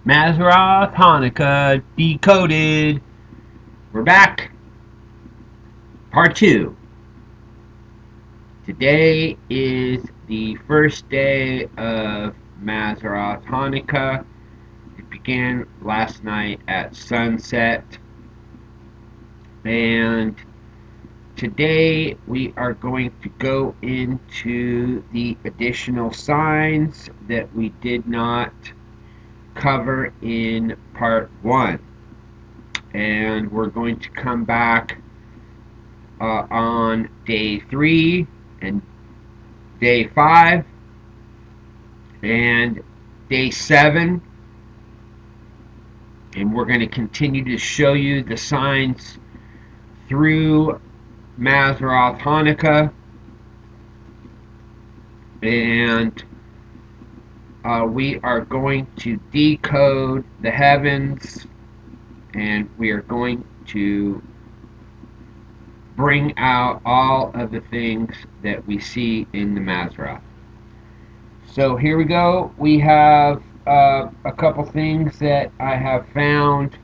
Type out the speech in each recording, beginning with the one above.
Mazzaroth Hanukkah Decoded. We're back. Part 2. Today is the first day of Mazzaroth Hanukkah. It began last night at sunset. And today we are going to go into the additional signs that we did not cover in part 1. And we're going to come back on day 3 and day 5 and day 7, and we're going to continue to show you the signs through Mazzaroth Hanukkah, and we are going to decode the heavens, and we are going to bring out all of the things that we see in the Mazzaroth. So here we go. We have a couple things that I have found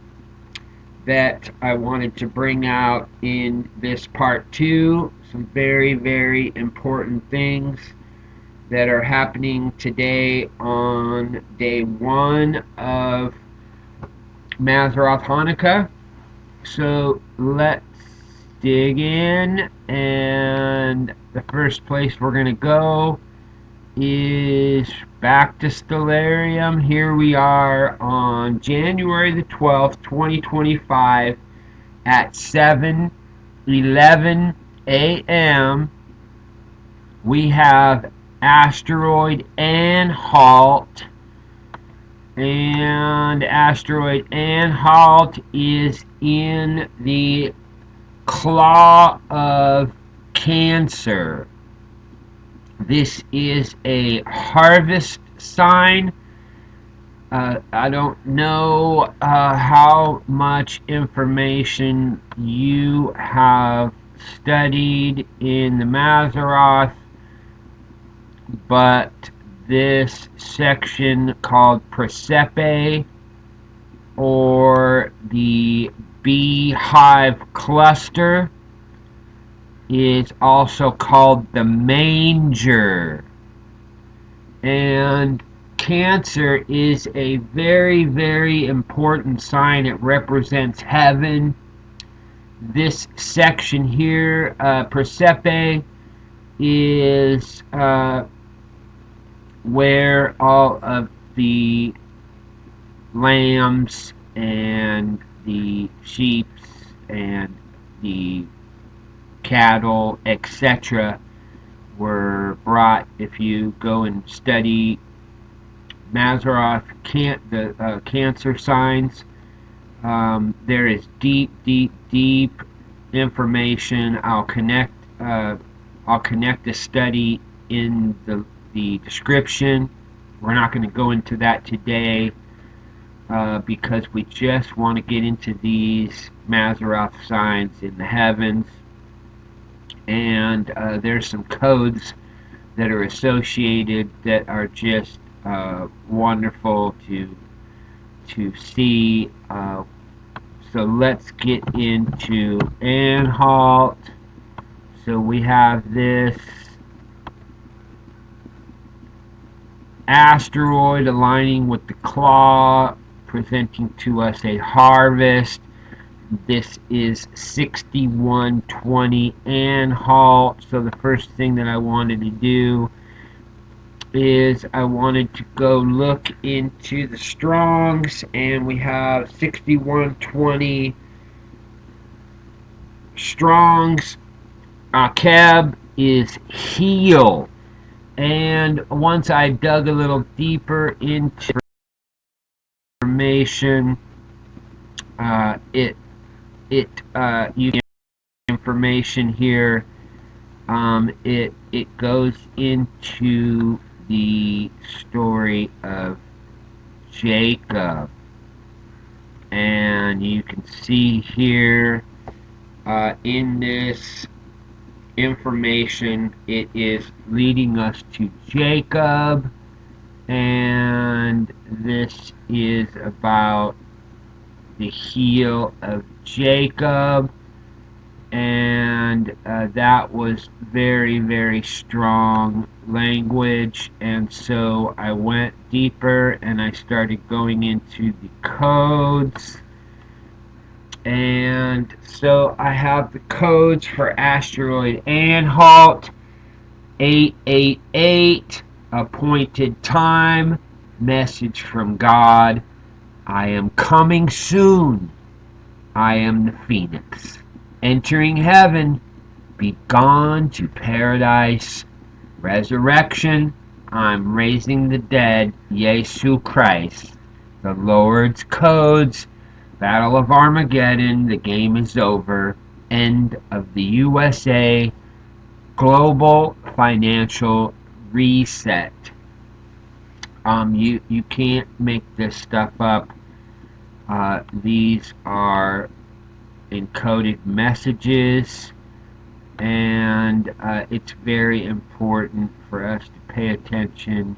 that I wanted to bring out in this part 2. Some very, very important things that are happening today on day 1 of Mazzaroth Hanukkah. So let's dig in, and the first place we're going to go is back to Stellarium. Here we are on January the 12th, 2025 at 7:11 a.m. We have Asteroid Anhalt, and Asteroid Anhalt is in the claw of Cancer. This is a harvest sign. I don't know how much information you have studied in the Mazzaroth, but this section called Persepe, or the beehive cluster, is also called the manger. And Cancer is a very, very important sign. It represents heaven. This section here, Persepe, is where all of the lambs and the sheep and the cattle, etc., were brought. If you go and study Mazzaroth, the Cancer signs, there is deep, deep, deep information. I'll connect the study in the description. We're not going to go into that today because we just want to get into these Mazzaroth signs in the heavens. And there's some codes that are associated that are just wonderful to see. So let's get into Anhalt. So we have this asteroid aligning with the claw, presenting to us a harvest. This is 6120 Anhalt. So the first thing that I wanted to do is I wanted to go look into the Strongs, and we have 6120 Strongs. Akeb is heel. And once I dug a little deeper into information, you get information here. It goes into the story of Jacob, and you can see here in this information, it is leading us to Jacob, and This is about the heel of Jacob, and that was very, very strong language, and so I went deeper and I started going into the codes. And so I have the codes for Asteroid Anhalt, 888, appointed time, message from God, I am coming soon, I am the Phoenix, entering heaven, be gone to paradise, resurrection, I'm raising the dead, YESHAU Christ, the Lord's codes, Battle of Armageddon, the game is over, end of the USA, global financial reset. You can't make this stuff up. These are encoded messages, and it's very important for us to pay attention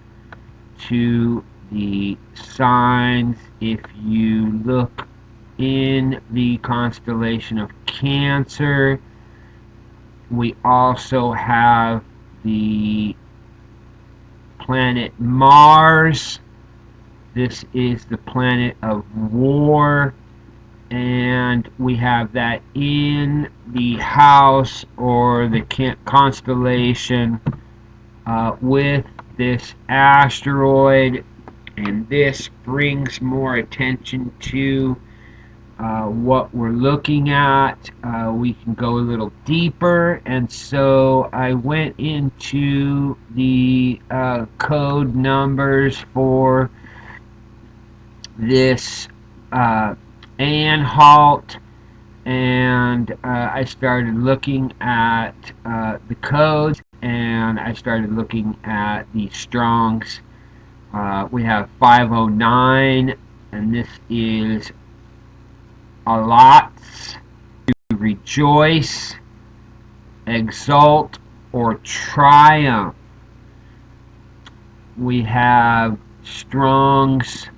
to the signs. If you look in the constellation of Cancer, we also have the planet Mars. This is the planet of war, and we have that in the house or the constellation with this asteroid, and this brings more attention to what we're looking at. We can go a little deeper, and so I went into the code numbers for this Anhalt, and I started looking at the codes, and I started looking at the Strongs. We have 509, and this is a lot, to rejoice, exult, or triumph. We have Strong's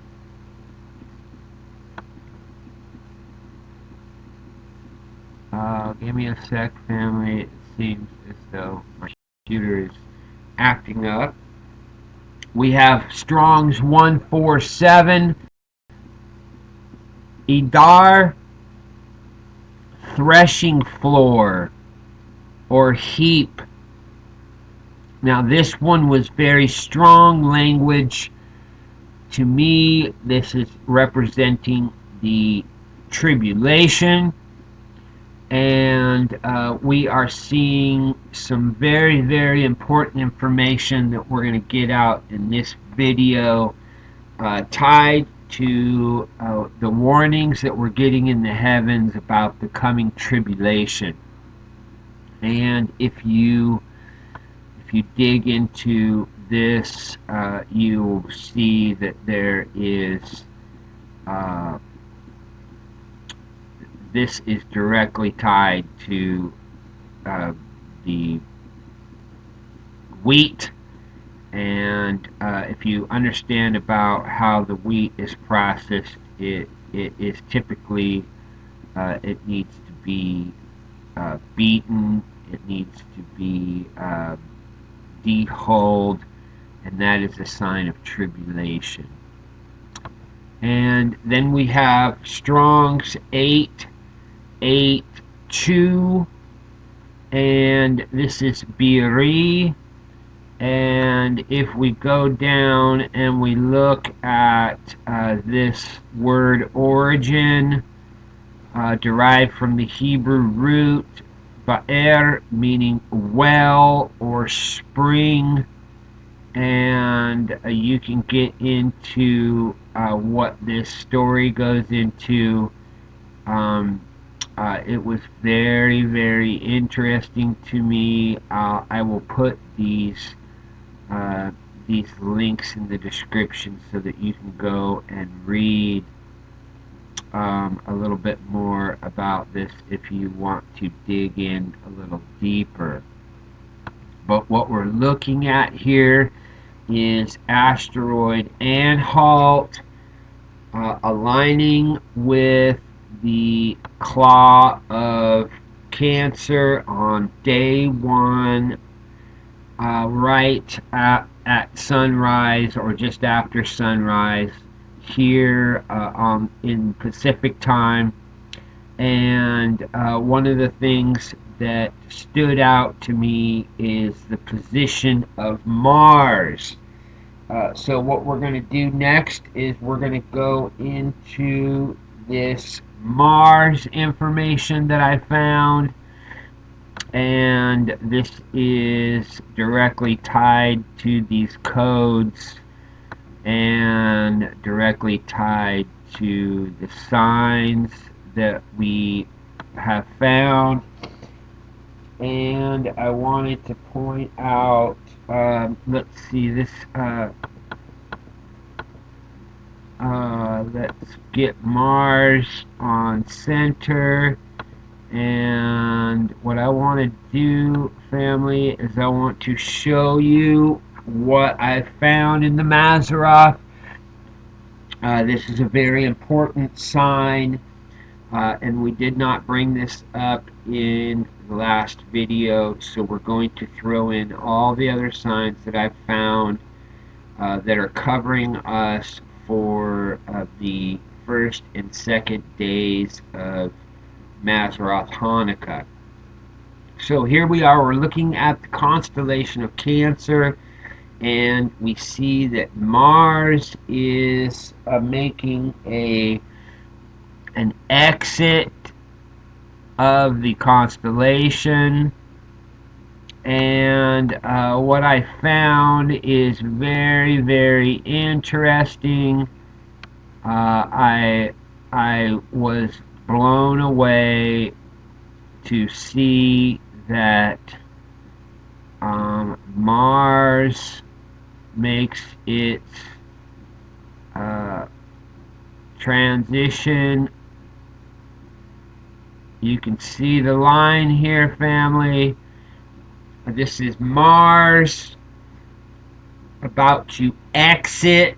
give me a sec, family. It seems as though my computer is acting up. We have Strong's 147, Idar, threshing floor or heap. Now this one was very strong language. To me, this is representing the tribulation, and we are seeing some very, very important information that we're going to get out in this video, tied to the warnings that we're getting in the heavens about the coming tribulation. And if you dig into this, you'll see that there is this is directly tied to the wheat, and if you understand about how the wheat is processed, it is typically it needs to be beaten, it needs to be dehulled, and that is a sign of tribulation. And then we have Strong's 882, and this is Biri. And if we go down and we look at this word origin, derived from the Hebrew root ba'er, meaning well or spring, and you can get into what this story goes into. It was very, very interesting to me. I will put these links in the description so that you can go and read a little bit more about this if you want to dig in a little deeper. But what we're looking at here is Asteroid Anhalt, aligning with the claw of Cancer on day 1, right at sunrise or just after sunrise here in Pacific time. And one of the things that stood out to me is the position of Mars. So what we're going to do next is we're going to go into this Mars information that I found, and this is directly tied to these codes and directly tied to the signs that we have found. And I wanted to point out, let's see, this, let's get Mars on center. And what I want to do, family, is I want to show you what I found in the Mazzaroth. This is a very important sign, and we did not bring this up in the last video, so we're going to throw in all the other signs that I've found that are covering us for the first and second days of Mazzaroth Hanukkah. So here we are, we're looking at the constellation of Cancer, and we see that Mars is making an exit of the constellation. And what I found is very, very interesting. I was blown away to see that Mars makes its transition. You can see the line here, family. This is Mars about to exit.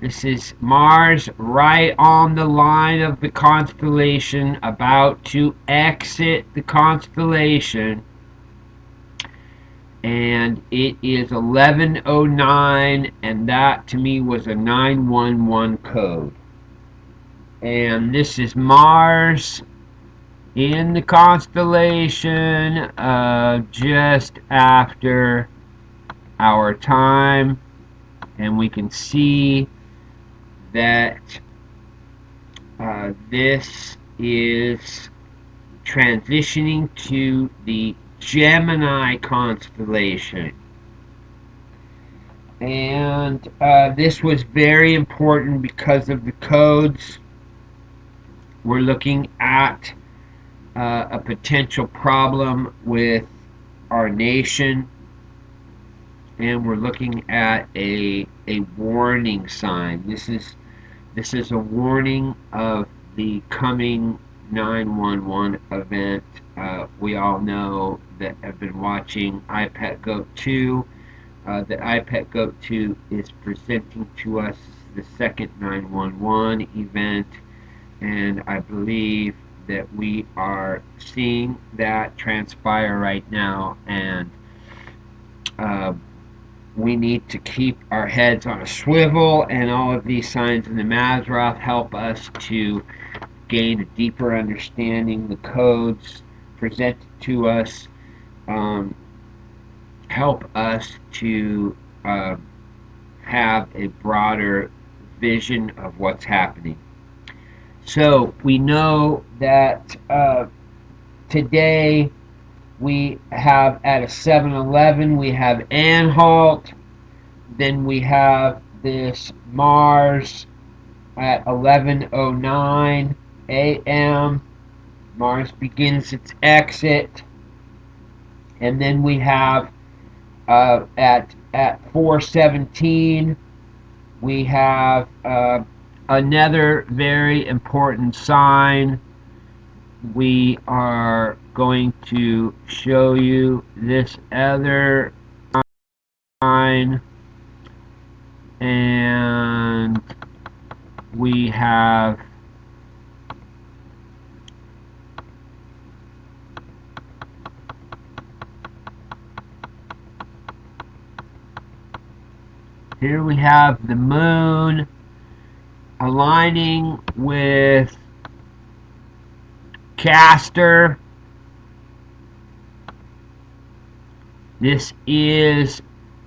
This is Mars right on the line of the constellation, about to exit the constellation. And it is 11:09, and that to me was a 911 code. And this is Mars in the constellation just after our time, and we can see that this is transitioning to the Gemini constellation. And this was very important because of the codes. We're looking at a potential problem with our nation, and we're looking at a warning sign. This is a warning of the coming 911 event. We all know that have been watching iPet Goat 2 that iPet Goat 2 is presenting to us the second 911 event, and I believe that we are seeing that transpire right now, and we need to keep our heads on a swivel, and all of these signs in the Mazzaroth help us to gain a deeper understanding. The codes presented to us help us to have a broader vision of what's happening. So we know that today we have at a 7-Eleven, we have Anhalt, then we have this Mars at 11:09 a.m. Mars begins its exit, and then we have at 4:17 we have another very important sign. We are going to show you this other sign, and we have the moon aligning with Castor. This is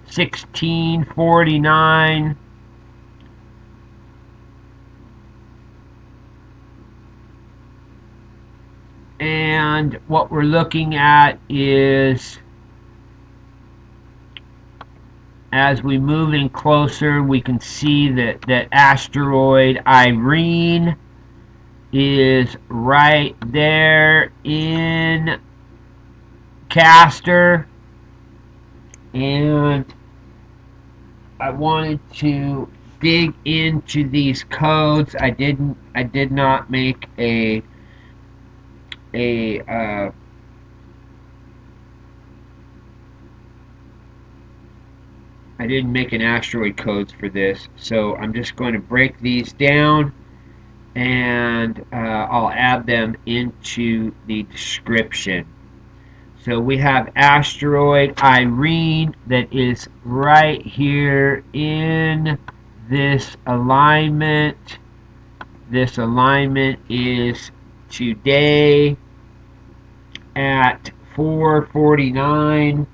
1649. And what we're looking at is, as we move in closer, we can see that asteroid Irene is right there in Castor. And I wanted to dig into these codes. I did not make I didn't make an asteroid codes for this, so I'm just going to break these down, and I'll add them into the description. So we have asteroid Irene that is right here in this alignment. This alignment is today at 4:49,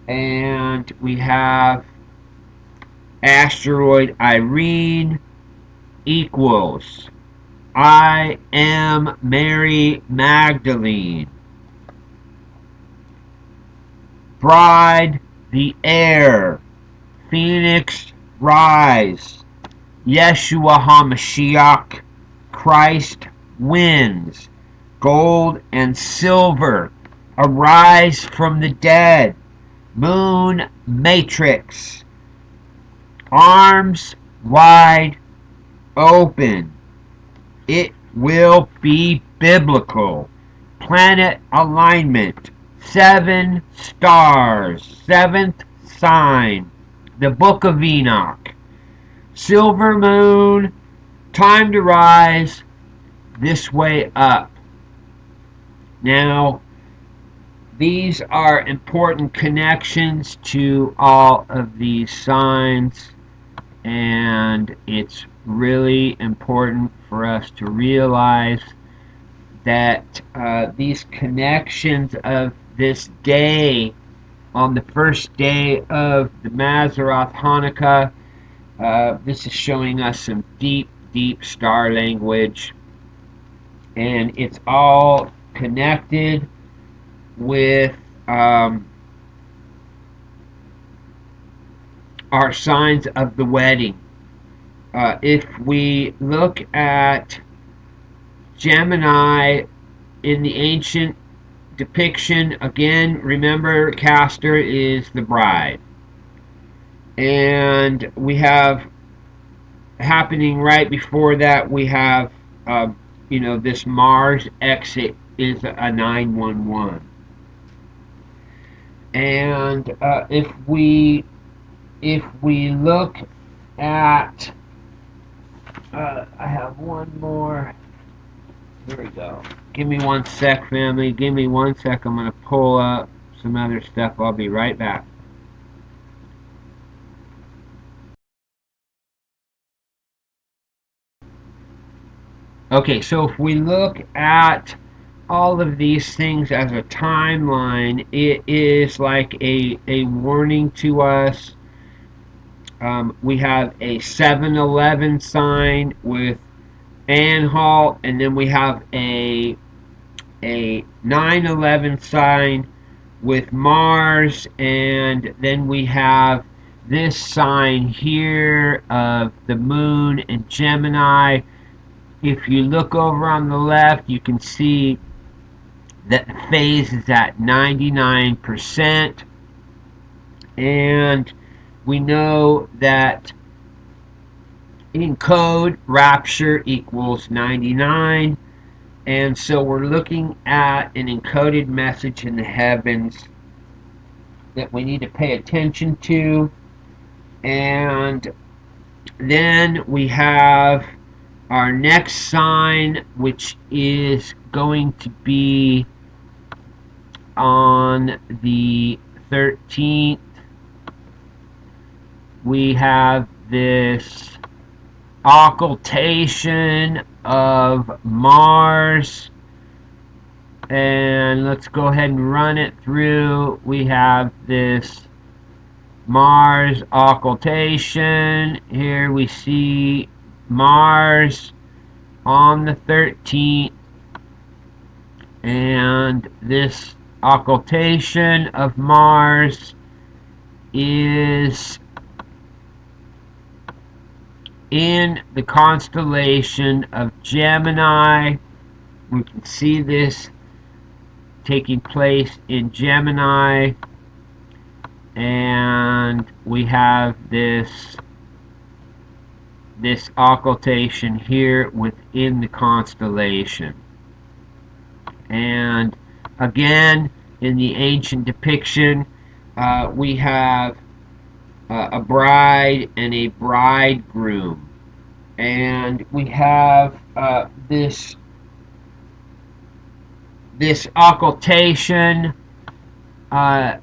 and we have asteroid Irene equals I am Mary Magdalene, bride the heir, phoenix rise, YESHAU HaMACHIACH, Christ wins, gold and silver arise from the dead, moon matrix, arms wide open, it will be biblical, planet alignment, 7 stars, 7th sign, the book of Enoch, silver moon, time to rise, this way up. Now, these are important connections to all of these signs, and it's really important for us to realize that these connections of this day, on the first day of the Mazzaroth Hanukkah, this is showing us some deep, deep star language, and it's all connected with our signs of the wedding. If we look at Gemini in the ancient depiction, again, remember Castor is the bride. And we have happening right before that, we have this Mars exit is a 911. And if we look at I have one more. Here we go. Give me one sec, family. Give me one sec. I'm going to pull up some other stuff. I'll be right back. Okay, so if we look at all of these things as a timeline, it is like a warning to us. We have a 7-11 sign with Anhalt, and then we have a 9-11 sign with Mars, and then we have this sign here of the moon and Gemini. If you look over on the left, you can see that the phase is at 99%, and we know that in code, rapture equals 99, and so we're looking at an encoded message in the heavens that we need to pay attention to. And Then we have our next sign, which is going to be on the 13th. We have this occultation of Mars, and let's go ahead and run it through. We have this Mars occultation. Here we see Mars on the 13th, and this occultation of Mars is in the constellation of Gemini. We can see this taking place in Gemini, and we have this occultation here within the constellation. And again, in the ancient depiction, we have a bride and a bridegroom, and we have this occultation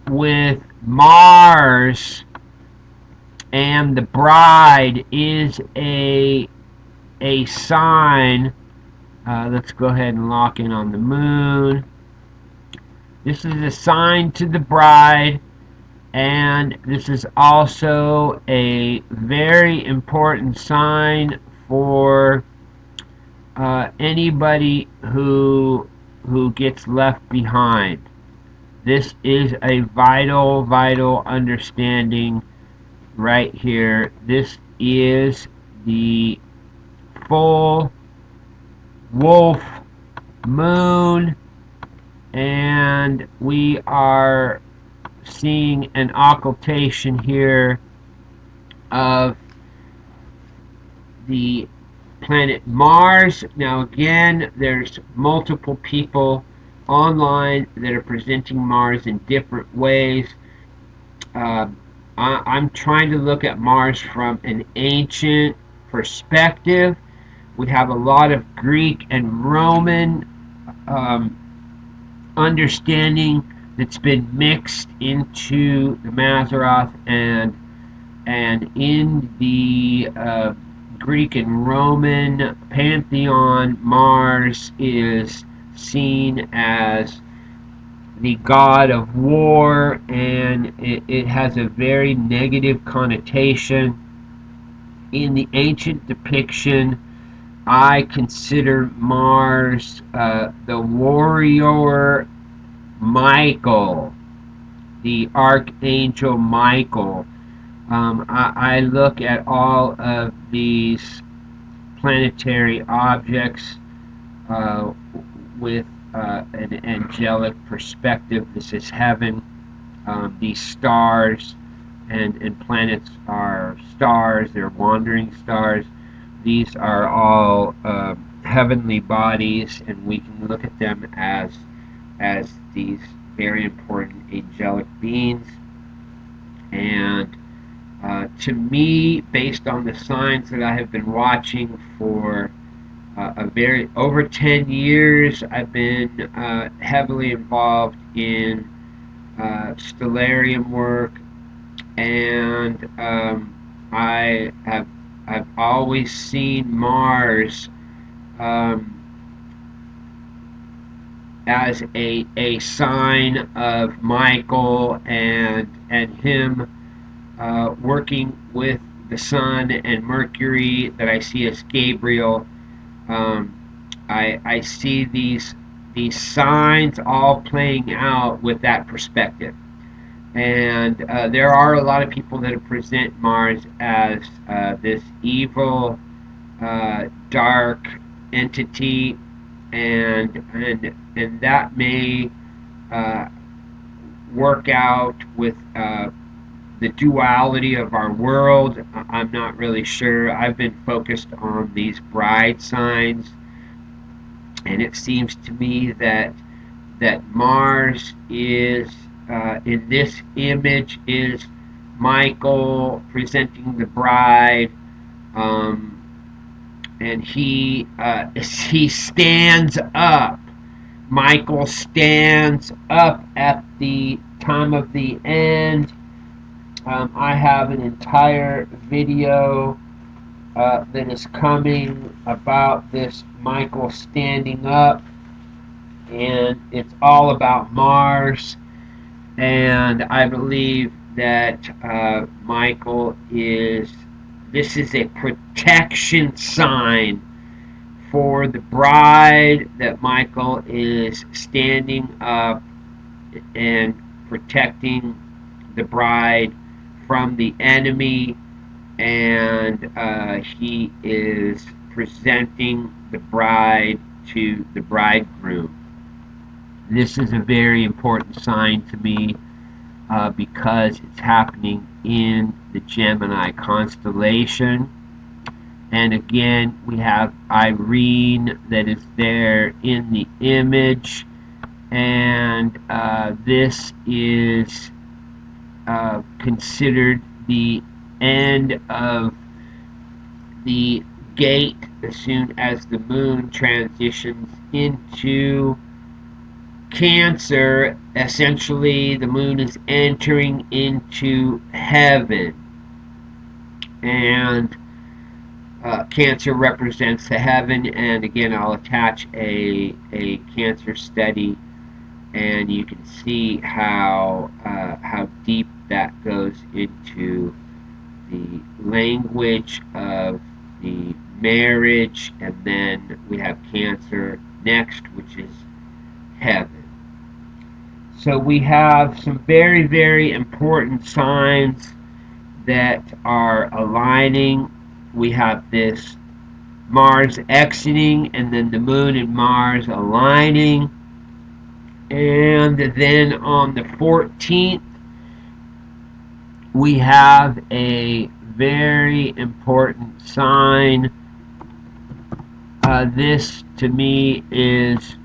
with Mars, and the bride is a sign. Let's go ahead and lock in on the moon. This is a sign to the bride, and this is also a very important sign for anybody who gets left behind. This is a vital understanding right here. This is the full wolf moon, and we are seeing an occultation here of the planet Mars. Now again, there's multiple people online that are presenting Mars in different ways. I'm trying to look at Mars from an ancient perspective. We have a lot of Greek and Roman understanding that's been mixed into the Mazzaroth, and in the Greek and Roman pantheon, Mars is seen as the god of war, and it has a very negative connotation. In the ancient depiction, I consider Mars the warrior Michael, the archangel Michael. I look at all of these planetary objects with an angelic perspective. This is heaven. These stars and planets are stars. They're wandering stars. These are all heavenly bodies, and we can look at them as these very important angelic beings. And to me, based on the signs that I have been watching for over 10 years, I've been heavily involved in stellarium work, and I've always seen Mars as a sign of Michael, and him working with the Sun and Mercury that I see as Gabriel. I see these signs all playing out with that perspective. And there are a lot of people that present Mars as this evil, dark entity, and that may work out with the duality of our world. I'm not really sure. I've been focused on these bride signs, and it seems to me that Mars is in this image is Michael presenting the bride, um, and he stands up. Michael stands up at the time of the end. I have an entire video that is coming about this Michael standing up, and it's all about Mars. And I believe that Michael this is a protection sign for the bride, that Michael is standing up and protecting the bride from the enemy, and he is presenting the bride to the bridegroom. This is a very important sign to me because it's happening in the Gemini constellation. And again, we have Irene that is there in the image, and this is considered the end of the gate as soon as the moon transitions into Cancer. Essentially, the moon is entering into heaven, and Cancer represents the heaven. And again, I'll attach a Cancer study, and you can see how deep that goes into the language of the marriage. And then we have Cancer next, which is heaven. So we have some very, very important signs that are aligning. We have this Mars exiting, and then the moon and Mars aligning. And then on the 14th, we have a very important sign. This, to me, is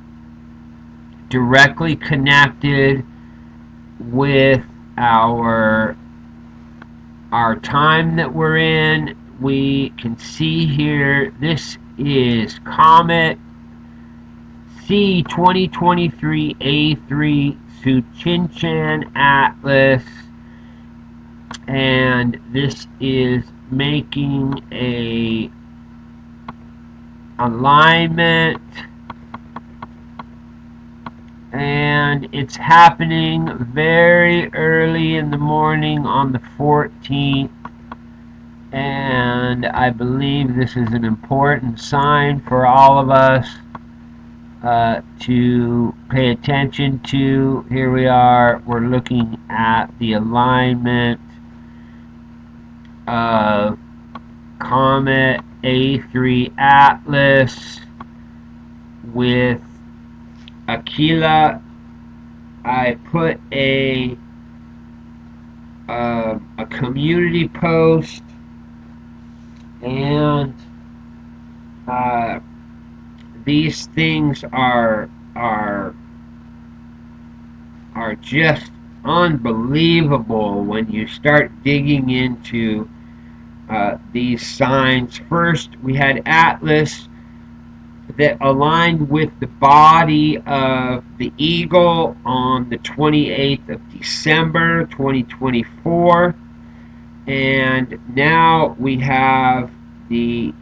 directly connected with our time that we're in. We can see here, this is Comet C2023 A3 Tsuchinchan Atlas, and this is making a alignment, and it's happening very early in the morning on the 14th, and I believe this is an important sign for all of us to pay attention to. Here we are, we're looking at the alignment of Comet A3 Atlas with Aquila. I put a community post, and these things are just unbelievable when you start digging into these signs. First, we had Atlas that aligned with the body of the eagle on the 28th of December 2024, and now we have the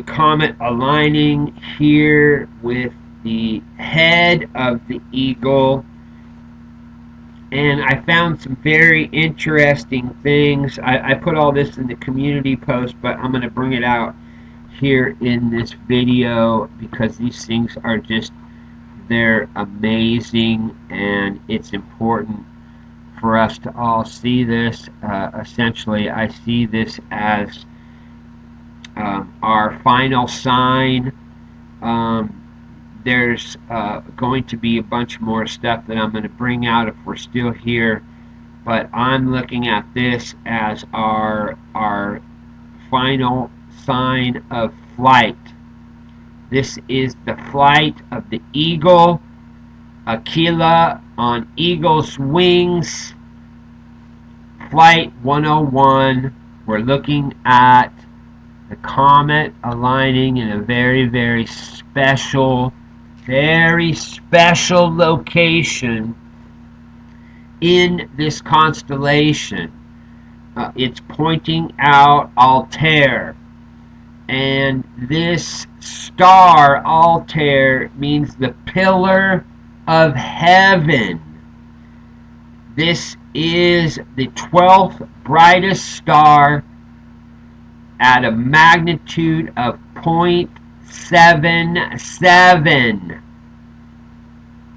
comet aligning here with the head of the eagle. And I found some very interesting things. I put all this in the community post, but I'm going to bring it out here in this video because these things are just, they're amazing, and it's important for us to all see this. Essentially, I see this as our final sign. There's going to be a bunch more stuff that I'm going to bring out if we're still here, but I'm looking at this as our final sign of flight. This is the flight of the eagle, Aquila on eagle's wings, Flight 101. We're looking at the comet aligning in a very, very special location in this constellation. It's pointing out Altair. And this star, Altair, means the pillar of heaven. This is the 12th brightest star at a magnitude of 0.77.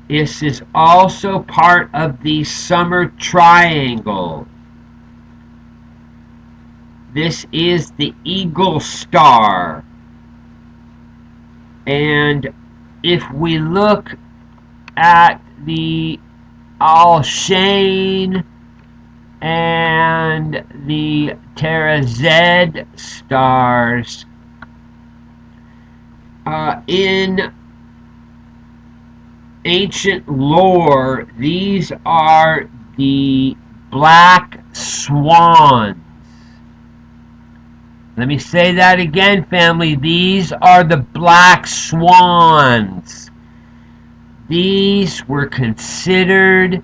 This is also part of the summer triangle. This is the Eagle Star. And if we look at the Alshane and the Terra-Z stars, in ancient lore, these are the black swans. Let me say that again, family. These are the black swans. These were considered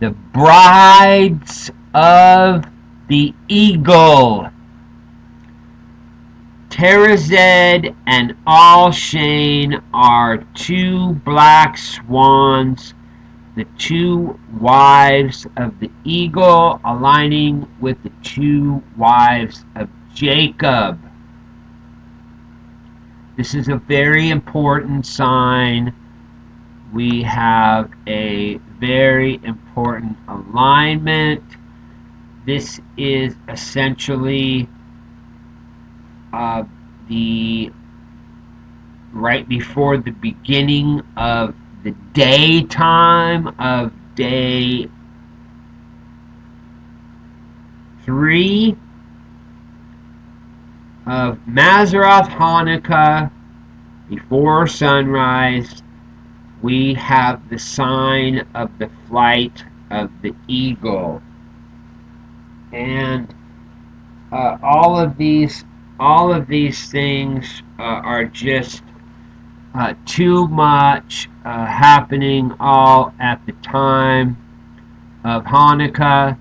the brides of the eagle. Terra-Z and Alshane are two black swans, the two wives of the eagle, aligning with the two wives of Jacob. This is a very important sign. We have a very important alignment. This is essentially the right before the beginning of the daytime of day 3 of Mazzaroth Hanukkah. Before sunrise, we have the sign of the flight of the eagle. And all of these things are just too much happening all at the time of Hanukkah.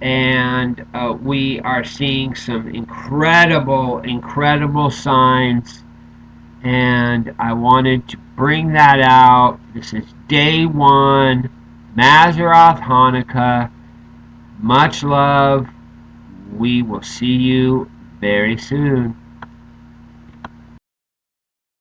And we are seeing some incredible signs, and I wanted to bring that out. This is day 1, Mazzaroth Hanukkah. Much love. We will see you very soon.